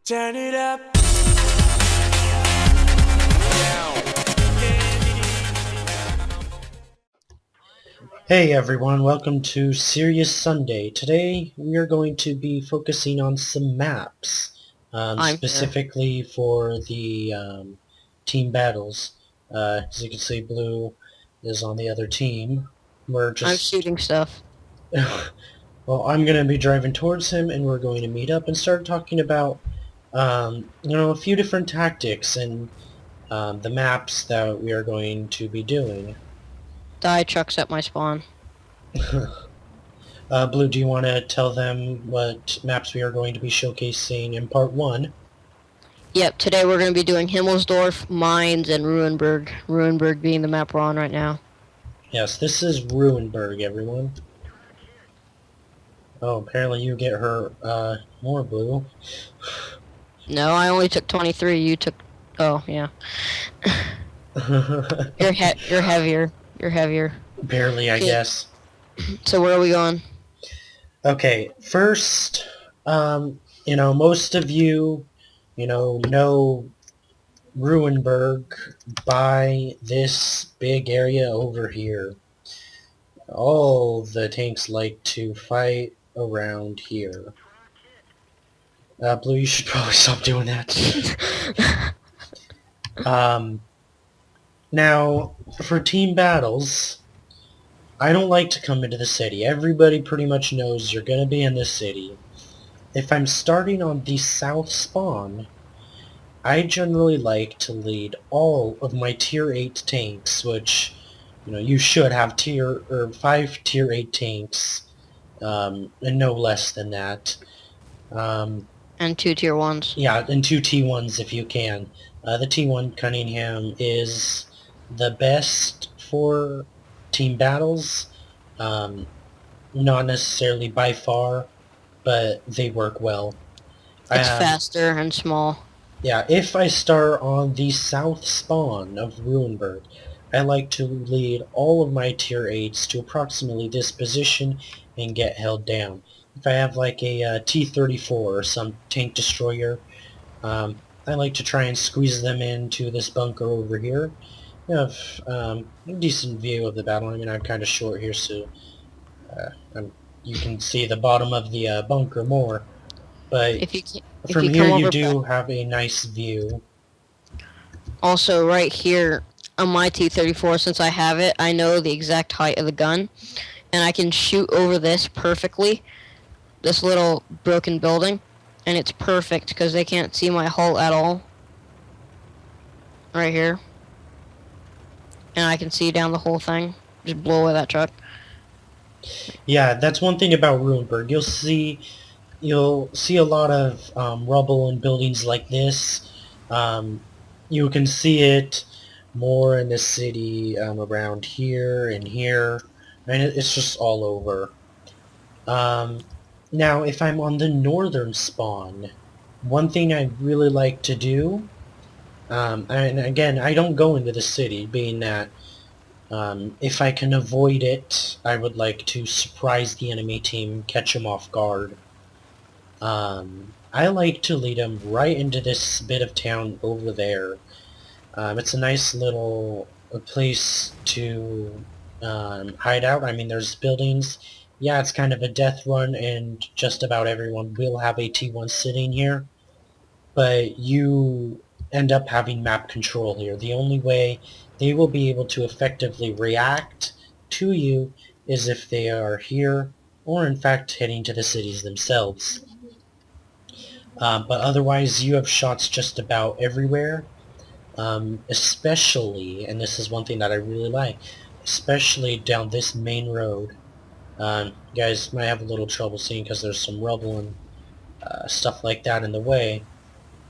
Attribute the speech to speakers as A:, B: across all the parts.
A: Turn it up.
B: Hey everyone, welcome to Serious Sunday. Today we are going to be focusing on some maps,
C: I'm here.
B: specifically for the team battles. As you can see, Blue is on the other team. We're
C: I'm
B: just...
C: shooting stuff.
B: well, I'm going to be driving towards him and we're going to meet up and start talking about, a few different tactics and the maps that we are going to be doing.
C: Die trucks at my spawn.
B: Blue, do you want to tell them what maps we are going to be showcasing in part 1?
C: Yep, today we're going to be doing Himmelsdorf, Mines, and Ruinberg. Ruinberg being the map we're on right now.
B: Yes, this is Ruinberg, everyone. Oh, apparently you get her, more Blue.
C: No, I only took 23. You took... Oh, yeah. You're heavier. You're heavier.
B: Barely, I guess.
C: So where are we going?
B: Okay, first, most of you, know Ruinberg by this big area over here. All the tanks like to fight around here. Blue, you should probably stop doing that. Now, for team battles, I don't like to come into the city. Everybody pretty much knows you're going to be in the city. If I'm starting on the south spawn, I generally like to lead all of my tier 8 tanks, which, you should have 5 tier 8 tanks, and no less than that.
C: And 2 tier 1s.
B: Yeah, and 2 T1s if you can. The T1 Cunningham is the best for team battles. Not necessarily by far, but they work well.
C: It's faster and small.
B: Yeah, if I start on the south spawn of Ruinberg, I like to lead all of my tier 8s to approximately this position and get held down. If I have like a T-34 or some tank destroyer, I like to try and squeeze them into this bunker over here. You have a decent view of the battle. I mean, I'm kind of short here, so you can see the bottom of the bunker more. But from here you do have a nice view.
C: Also, right here on my T-34, since I have it, I know the exact height of the gun, and I can shoot over this perfectly, this little broken building, and it's perfect because they can't see my hull at all. Right here. And I can see down the whole thing. Just blow away that truck.
B: Yeah, that's one thing about Ruinberg. You'll see a lot of rubble and buildings like this. You can see it more in the city around here and here. I mean, it's just all over. Now, if I'm on the northern spawn, one thing I really like to do, and again, I don't go into the city, being that if I can avoid it, I would like to surprise the enemy team, catch them off guard. I like to lead them right into this bit of town over there. It's a nice little place to hide out. I mean, there's buildings. Yeah, it's kind of a death run, and just about everyone will have a T1 sitting here. But you end up having map control here. The only way they will be able to effectively react to you is if they are here, or in fact heading to the cities themselves. But otherwise, you have shots just about everywhere, especially, and this is one thing that I really like, especially down this main road. You guys might have a little trouble seeing because there's some rubble and stuff like that in the way,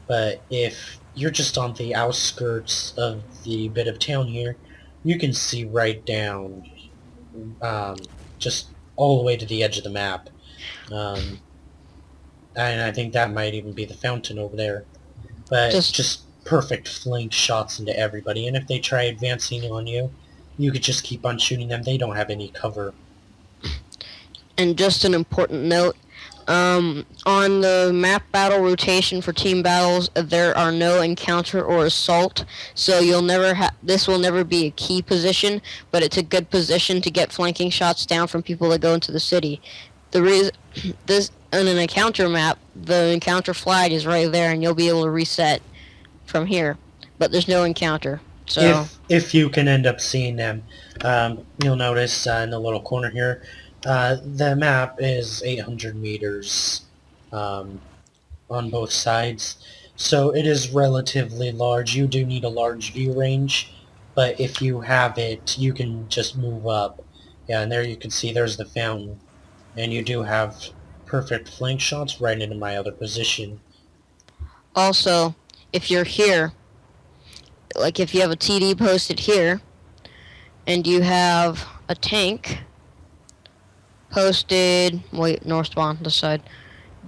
B: but if you're just on the outskirts of the bit of town here, you can see right down, just all the way to the edge of the map. And I think that might even be the fountain over there. But just perfect flank shots into everybody. And if they try advancing on you, you could just keep on shooting them. They don't have any cover.
C: And just an important note, On the map battle rotation for team battles, there are no encounter or assault, so you'll never this will never be a key position, but it's a good position to get flanking shots down from people that go into the city. The reason this on an encounter map, the encounter flag is right there, and you'll be able to reset from here, but there's no encounter. So
B: if you can end up seeing them, you'll notice in the little corner here, the map is 800 meters on both sides, so it is relatively large. You do need a large view range, but if you have it, you can just move up. Yeah, and there you can see there's the fountain, and you do have perfect flank shots right into my other position.
C: also, if you're here, like if you have a TD posted here, and you have a tank posted, wait, north spawn, this side,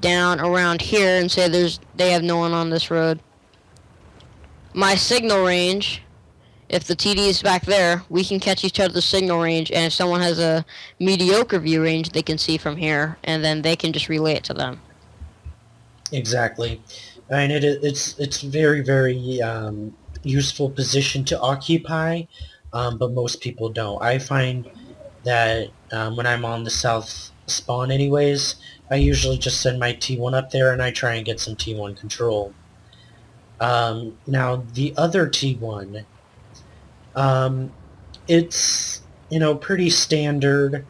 C: down around here, and say they have no one on this road. My signal range, if the TD is back there, we can catch each other's signal range, and if someone has a mediocre view range, they can see from here, and then they can just relay it to them.
B: Exactly. I mean, it's very, very useful position to occupy, but most people don't. I find that when I'm on the south spawn anyways, I usually just send my T1 up there and I try and get some T1 control. Now, the other T1, it's, pretty standard,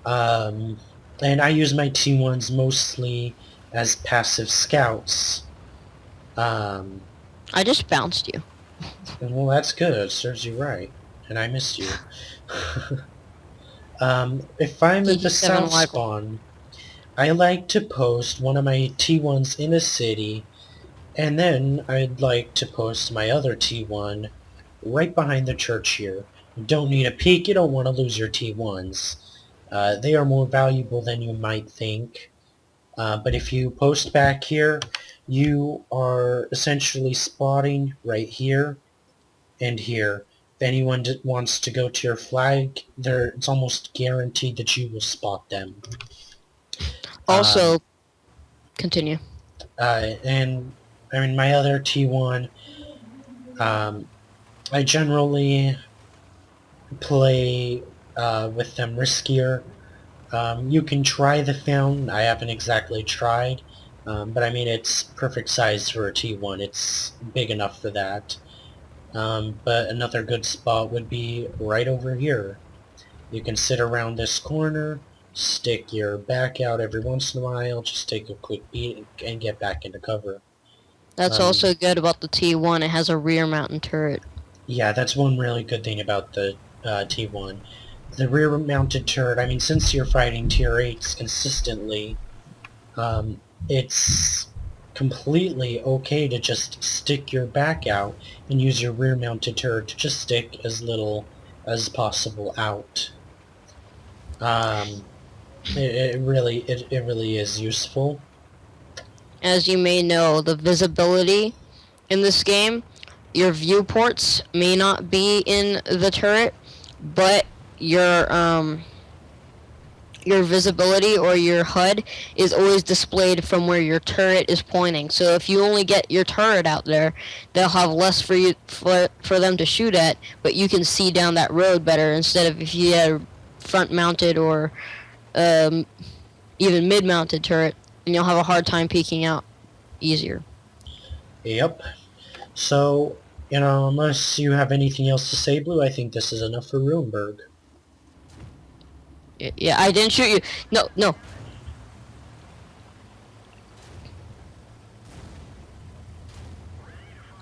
B: and I use my T1s mostly as passive scouts.
C: I just bounced you.
B: Well, that's good. It serves you right. And I missed you. If I'm at the south spawn, I like to post one of my T1s in a city, and then I'd like to post my other T1 right behind the church here. You don't need a peek. You don't want to lose your T1s. They are more valuable than you might think. But if you post back here, you are essentially spotting right here and here. If anyone wants to go to your flag, it's almost guaranteed that you will spot them.
C: Also, continue.
B: And I mean, my other T1, I generally play with them riskier. You can try the fountain. I haven't exactly tried, but I mean, it's perfect size for a T1. It's big enough for that. But another good spot would be right over here. You can sit around this corner, stick your back out every once in a while, just take a quick beat and get back into cover.
C: That's also good about the T1. It has a rear mountain turret.
B: Yeah, that's one really good thing about the T1. The rear mounted turret, I mean, since you're fighting tier 8s consistently, it's completely okay to just stick your back out and use your rear mounted turret to just stick as little as possible out. It really is useful.
C: As you may know, the visibility in this game, your viewports may not be in the turret, but your visibility or your HUD is always displayed from where your turret is pointing. So if you only get your turret out there, they'll have less for them to shoot at, but you can see down that road better instead of if you had a front-mounted or even mid-mounted turret, and you'll have a hard time peeking out easier.
B: Yep. So, unless you have anything else to say, Blue, I think this is enough for Ruinberg.
C: Yeah, I didn't shoot you. No.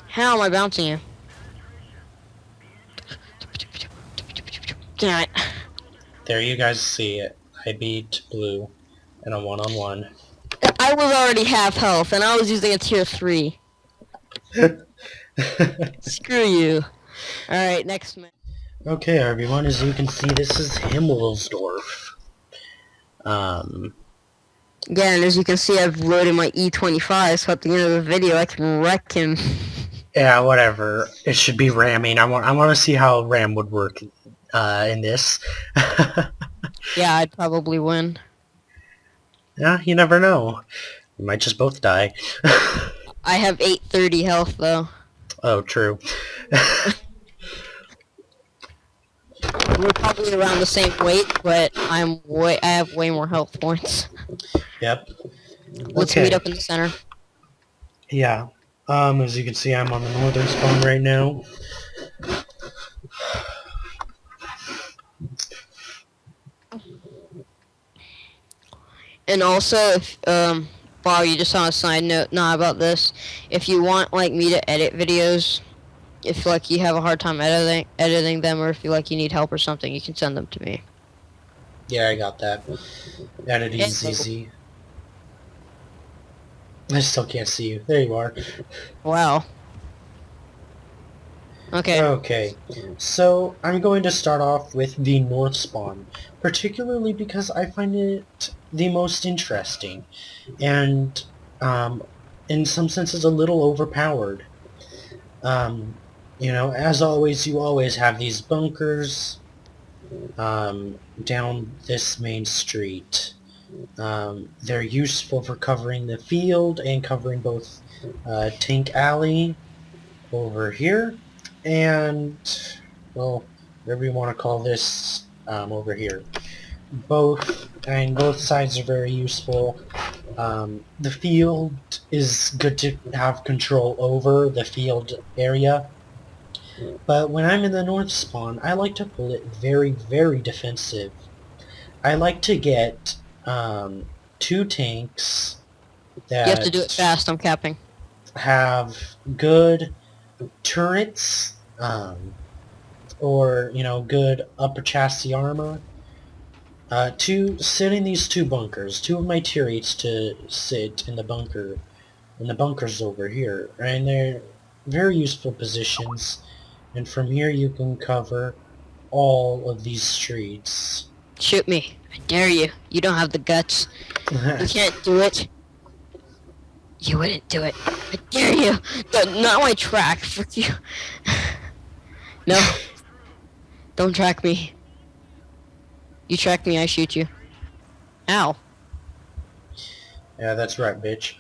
C: How am I bouncing you? Damn it.
B: There you guys see it. I beat Blue in a one-on-one.
C: I was already half health, and I was using a tier 3. Screw you. Alright, next match.
B: Okay, everyone, as you can see, this is Himmelsdorf.
C: Yeah, and as you can see, I've loaded my E25, so at the end of the video, I can wreck him.
B: Yeah, whatever. It should be ramming. I want to see how RAM would work in this.
C: Yeah, I'd probably win.
B: Yeah, you never know. We might just both die.
C: I have 830 health though.
B: Oh, true.
C: We're probably around the same weight, but I have way more health points.
B: Yep.
C: Let's meet
B: Okay.
C: up in the center.
B: Yeah. As you can see, I'm on the northern spawn right now.
C: And also, if Bob, you just on a side note, not about this. If you want like me to edit videos, if like you have a hard time editing them, or if you like you need help or something, you can send them to me.
B: Yeah, I got that. Editing's
C: Hello.
B: easy. I still can't see you. There you are.
C: Wow. Okay.
B: Okay, so I'm going to start off with the north spawn, particularly because I find it the most interesting, and in some senses a little overpowered. Um, as always, you always have these bunkers down this main street. They're useful for covering the field and covering both Tank Alley over here and, well, whatever you want to call this over here. Both sides are very useful. The field is good to have control over, the field area. But when I'm in the north spawn, I like to pull it very, very defensive. I like to get 2 tanks
C: You have to do it
B: that
C: fast. I'm capping.
B: have good turrets, or, good upper chassis armor. To sit in these 2 bunkers, 2 of my tier 8s to sit in the bunkers over here, and they're very useful positions, and from here you can cover all of these streets.
C: Shoot me. I dare you. You don't have the guts. You can't do it. You wouldn't do it. I dare you. Not my track. Frick you. No. Don't track me. You track me, I shoot you. Ow.
B: Yeah, that's right, bitch.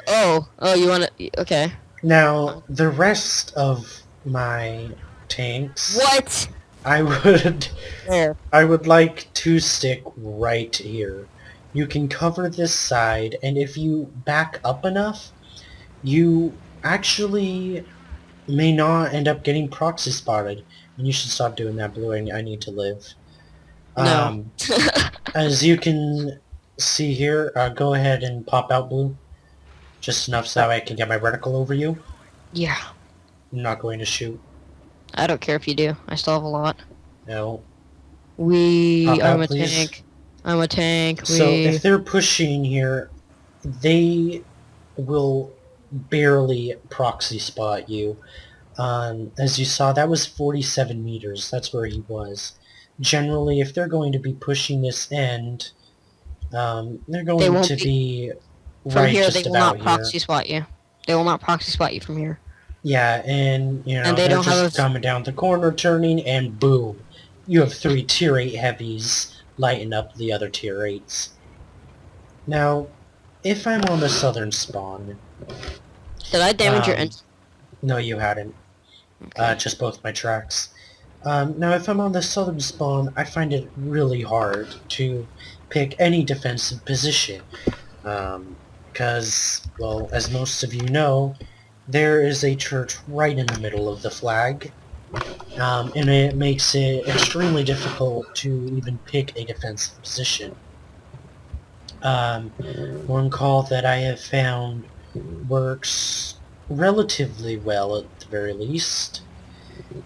C: Oh, you wanna... Okay.
B: Now, the rest of my tanks,
C: What?
B: I would
C: There.
B: I would like to stick right here. You can cover this side, and if you back up enough, you actually may not end up getting proxy spotted. And you should stop doing that, Blue. I need to live.
C: No.
B: As you can see here, go ahead and pop out, Blue. Just enough so I can get my reticle over you.
C: Yeah.
B: I'm not going to shoot.
C: I don't care if you do. I still have a lot.
B: No.
C: I'm
B: Pop out,
C: a
B: please.
C: tank. I'm a tank.
B: So if they're pushing here, they will barely proxy spot you. As you saw, that was 47 meters. That's where he was. Generally, if they're going to be pushing this end, they're going to be
C: From
B: right
C: here,
B: just
C: they will
B: about
C: not proxy spot you. They will not proxy spot you from here.
B: Yeah, and,
C: And they
B: they're
C: don't
B: just
C: have
B: coming down the corner, turning, and boom. You have 3 tier 8 heavies lighting up the other tier 8s. Now, if I'm on the southern spawn...
C: Did I damage your engine?
B: No, you hadn't.
C: Okay.
B: Just both my tracks. Now, if I'm on the southern spawn, I find it really hard to pick any defensive position. Because, well, as most of you know, there is a church right in the middle of the flag. And it makes it extremely difficult to even pick a defensive position. One call that I have found works relatively well, at the very least,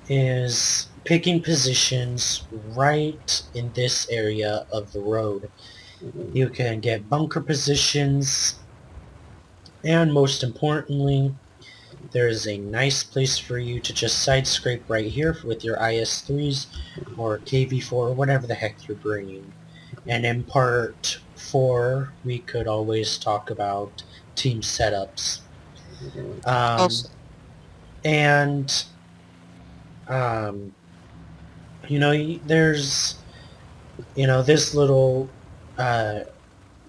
B: is picking positions right in this area of the road. You can get bunker positions, and most importantly, there is a nice place for you to just side scrape right here with your IS-3s or KV-4 or whatever the heck you're bringing. And in part 4, we could always talk about team setups.
C: Also,
B: And, there's, this little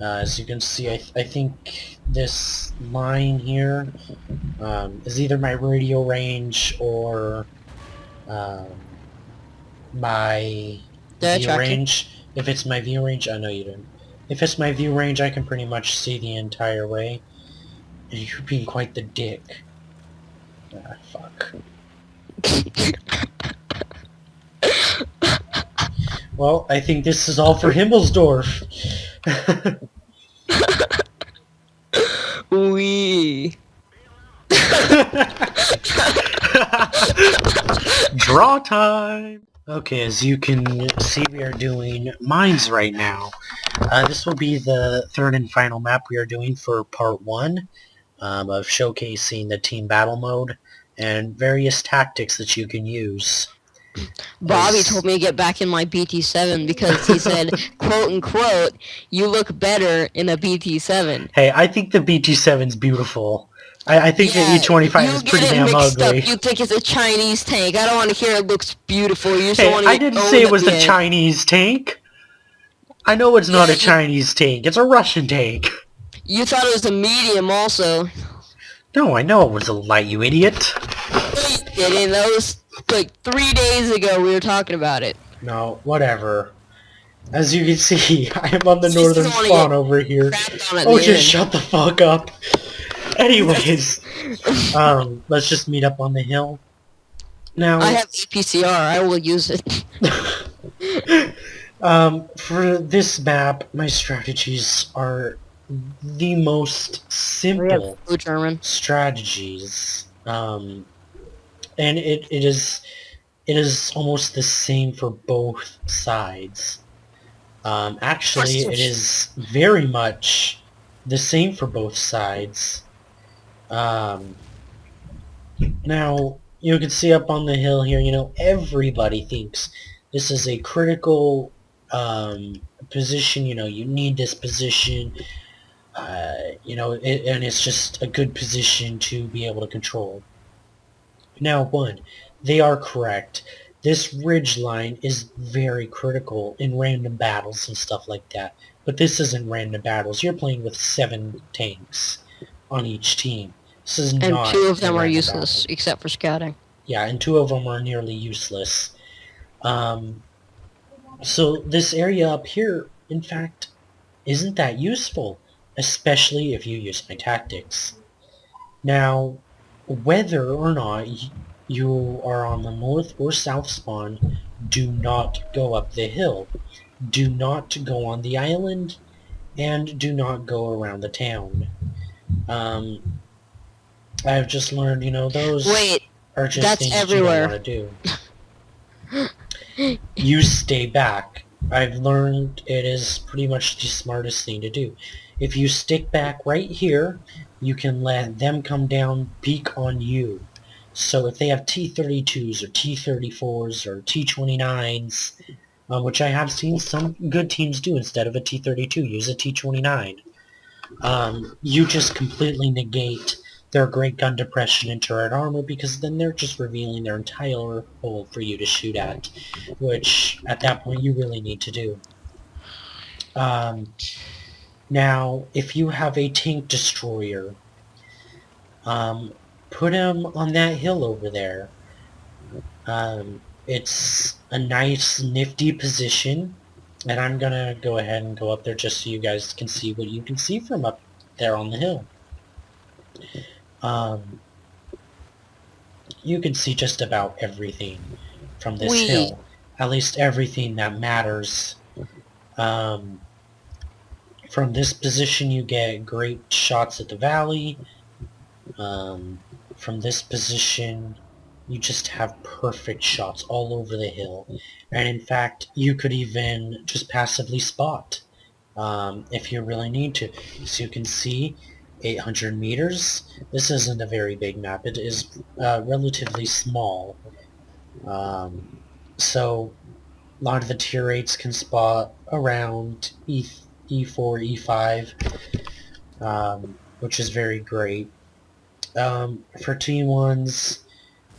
B: As you can see, I think this line here is either my radio range or my
C: Did I
B: view
C: track you?
B: range. If it's my view range, I know you didn't. If it's my view range, I can pretty much see the entire way. And you're being quite the dick. Ah, fuck. Well, I think this is all for Himmelsdorf.
C: Wee.
B: Draw time! Okay, as you can see, we are doing mines right now. This will be the third and final map we are doing for part 1 of showcasing the team battle mode and various tactics that you can use.
C: Bobby told me to get back in my BT7 because he said, quote unquote, you look better in a BT7.
B: Hey, I think the BT7's beautiful. I think the E25 is pretty damn ugly.
C: You think it's a Chinese tank. I don't want to hear it looks beautiful. You just
B: Hey,
C: want
B: I
C: to
B: didn't say it was a Chinese tank. I know it's not a Chinese tank. It's a Russian tank.
C: You thought it was a medium also.
B: No, I know it was a light, you idiot.
C: No, you didn't. That was like 3 days ago we were talking about it.
B: No, whatever. As you can see, I am on the northern spawn over here. Oh, just shut the fuck up. Anyways, let's just meet up on the hill. Now,
C: I have APCR. I will use it.
B: for this map, my strategies are the most simple strategies. And it is almost the same for both sides. Actually, it is very much the same for both sides. Now, you can see up on the hill here, you know, everybody thinks this is a critical position. You know, you need this position. You know, and it's just a good position to be able to control. Now, one, they are correct. This ridge line is very critical in random battles and stuff like that. But this isn't random battles. You're playing with 7 tanks on each team. This is
C: and
B: not
C: 2 of them are useless,
B: battle.
C: except for scouting.
B: Yeah, and 2 of them are nearly useless. So this area up here, in fact, isn't that useful, especially if you use my tactics. Now, whether or not you are on the north or south spawn, do not go up the hill. Do not go on the island, and do not go around the town. I've just learned, you know, those are just things everywhere. That you don't want to do. You stay back. I've learned it is pretty much the smartest thing to do. If you stick back right here, you can let them come down, peek on you. So if they have T-32s or T-34s or T-29s, which I have seen some good teams do instead of a T-32, use a T-29. You just completely negate their great gun depression and turret armor, because then they're just revealing their entire hole for you to shoot at, which at that point you really need to do. Now, if you have a tank destroyer, put him on that hill over there. It's a nice, nifty position, and I'm gonna go ahead and go up there just so you guys can see what you can see from up there on the hill. You can see just about everything from this hill. At least everything that matters. From this position you get great shots at the valley. From this position you just have perfect shots all over the hill. And in fact, you could even just passively spot if you really need to. So you can see 800 meters. This isn't a very big map. It is relatively small. So a lot of the tier 8s can spot around E4, E5, which is very great. For team 1s,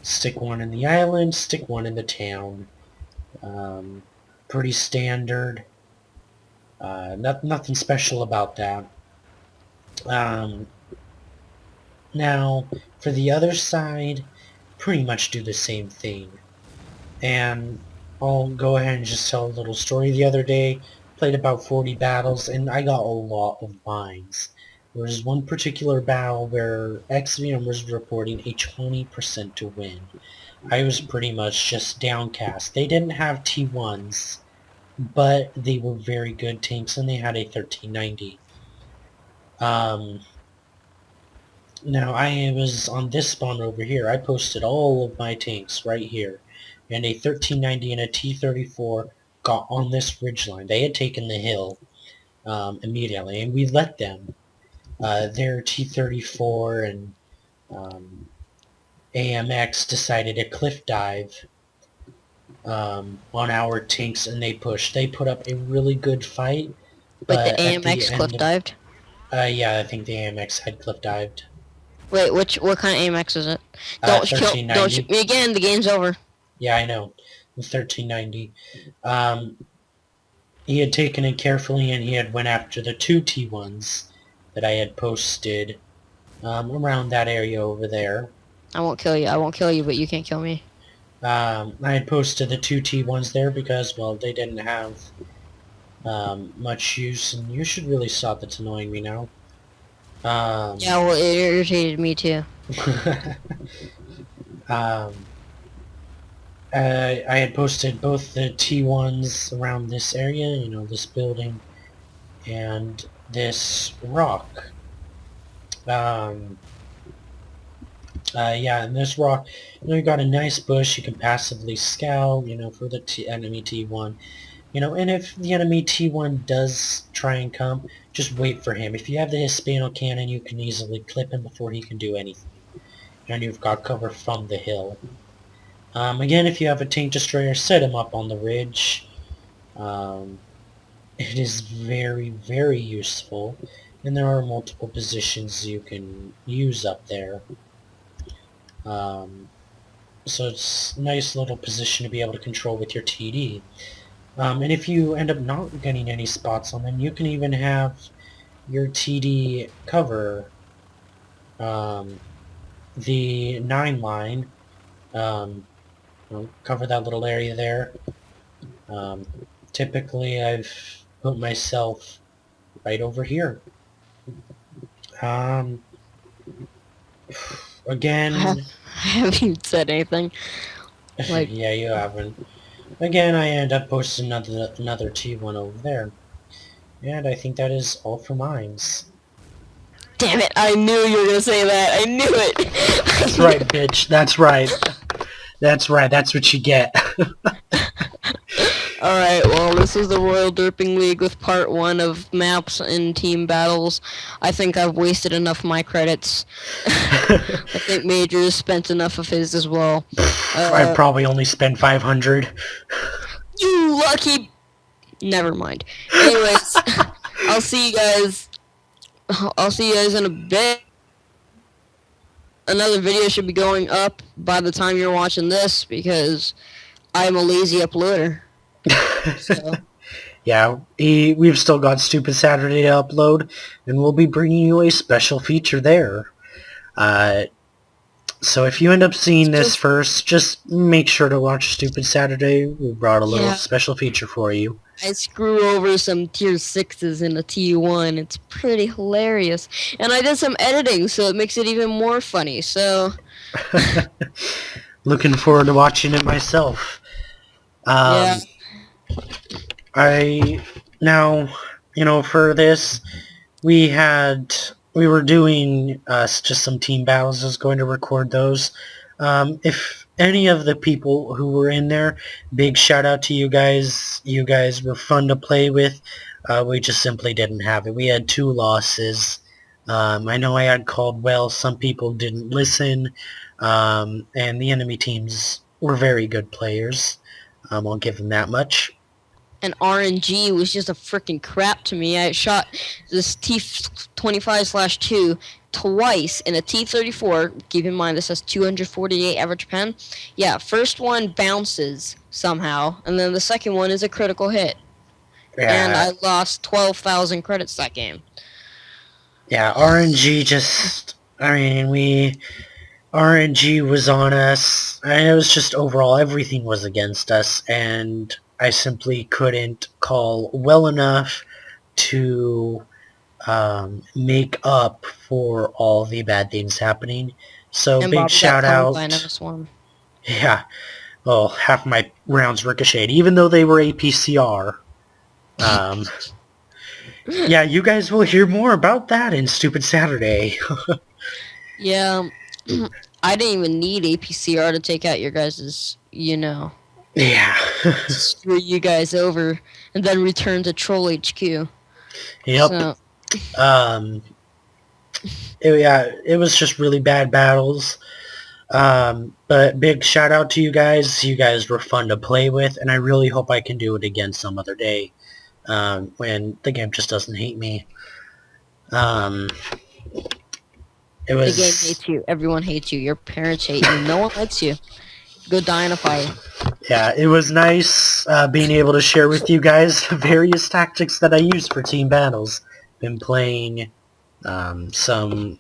B: stick 1 in the island, stick 1 in the town. Pretty standard. Nothing special about that. Um, Now, for the other side, pretty much do the same thing. And I'll go ahead and just tell a little story. The other day, played about 40 battles, and I got a lot of mines. There was one particular battle where XVM was reporting a 20% to win. I was pretty much just downcast. They didn't have T1s, but they were very good tanks, and they had a 1390. Now, I was on this spawn over here. I posted all of my tanks right here. And a 1390 and a T-34 got on this ridgeline. They had taken the hill immediately, and we let them. Their T-34 and AMX decided to cliff dive on our tanks, and they pushed. They put up a really good fight,
C: Like the
B: but at the
C: AMX cliff
B: end...
C: dived?
B: yeah, I think the AMX had cliff dived.
C: Wait, what kind of AMX is it? Don't shoot me again, the game's over.
B: Yeah, I know. The 1390. He had taken it carefully, and he had went after the two T1s that I had posted around that area over there.
C: I won't kill you, but you can't kill me.
B: I had posted the two T1s there because, well, they didn't have much use, and you should really stop. That's annoying me now.
C: Yeah, well, it irritated me too.
B: I had posted both the T1s around this area, you know, this building, and this rock. Yeah, and this rock, you know, you got a nice bush, you can passively scout, you know, for the enemy T1. You know, and if the enemy T1 does try and come, just wait for him. If you have the Hispano cannon, you can easily clip him before he can do anything. And you've got cover from the hill. Again, if you have a tank destroyer, set him up on the ridge. It is very, very useful. And there are multiple positions you can use up there. So it's a nice little position to be able to control with your TD. And if you end up not getting any spots on them, you can even have your TD cover the 9 line, cover that little area there. Typically I've put myself right over here. Again...
C: I haven't said anything. Like...
B: yeah, you haven't. Again, I end up posting another T1 over there. And I think that is all for mines.
C: Damn it, I knew you were gonna say that. I knew it.
B: That's right, bitch. That's right. That's right. That's what you get.
C: Alright, well, this is the Royal Derping League with part 1 of maps and team battles. I think I've wasted enough of my credits. I think Major spent enough of his as well.
B: I probably only spent 500.
C: You lucky... Never mind. Anyways, I'll see you guys in a bit. Another video should be going up by the time you're watching this, because I'm a lazy uploader. So.
B: Yeah, we've still got Stupid Saturday to upload, and we'll be bringing you a special feature there. So if you end up seeing this first, just make sure to watch Stupid Saturday. We brought a little special feature for you.
C: I screw over some tier 6s in a T1. It's pretty hilarious. And I did some editing, so it makes it even more funny, so...
B: Looking forward to watching it myself.
C: Yeah.
B: Now, you know, for this, we were doing just some team battles. I was going to record those. If any of the people who were in there, big shout out to you guys. You guys were fun to play with. We just simply didn't have it. We had 2 losses. I know I had called well. Some people didn't listen. And the enemy teams were very good players. I'll give them that much.
C: And RNG was just a freaking crap to me. I shot this T25/2 twice in a T34. Keep in mind this has 248 average pen. Yeah, first one bounces somehow, and then the second one is a critical hit. And
B: Yeah,
C: I lost 12,000 credits that game.
B: yeah, RNG just, I mean, RNG was on us, and it was just overall everything was against us, and I simply couldn't call well enough to make up for all the bad things happening. So
C: And
B: big
C: Bobby got
B: shout
C: punked by an
B: out.
C: MS1.
B: Yeah, well, half my rounds ricocheted, even though they were APCR. Um, yeah, you guys will hear more about that in Stupid Saturday.
C: Yeah, I didn't even need APCR to take out your guys's,
B: Yeah.
C: screw you guys over, and then return to Troll HQ.
B: Yep.
C: So,
B: Um, yeah, it was just really bad battles. But big shout out to you guys. You guys were fun to play with, and I really hope I can do it again some other day when the game just doesn't hate me. Um, it
C: the game
B: was,
C: hates you. Everyone hates you. Your parents hate you. No one likes you. Go die in a fire.
B: yeah, it was nice being able to share with you guys the various tactics that I use for team battles. Been playing some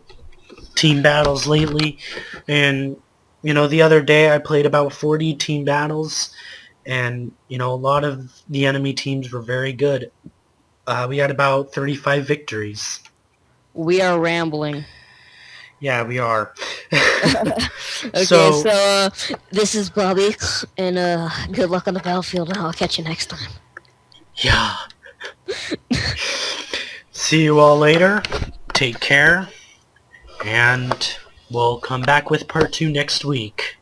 B: team battles lately, and the other day I played about 40 team battles, and a lot of the enemy teams were very good. We had about 35 victories.
C: We are rambling.
B: Yeah, we are.
C: Okay,
B: So,
C: so this is Bobby, and good luck on the battlefield, and I'll catch you next time.
B: yeah. See you all later. Take care. And we'll come back with part 2 next week.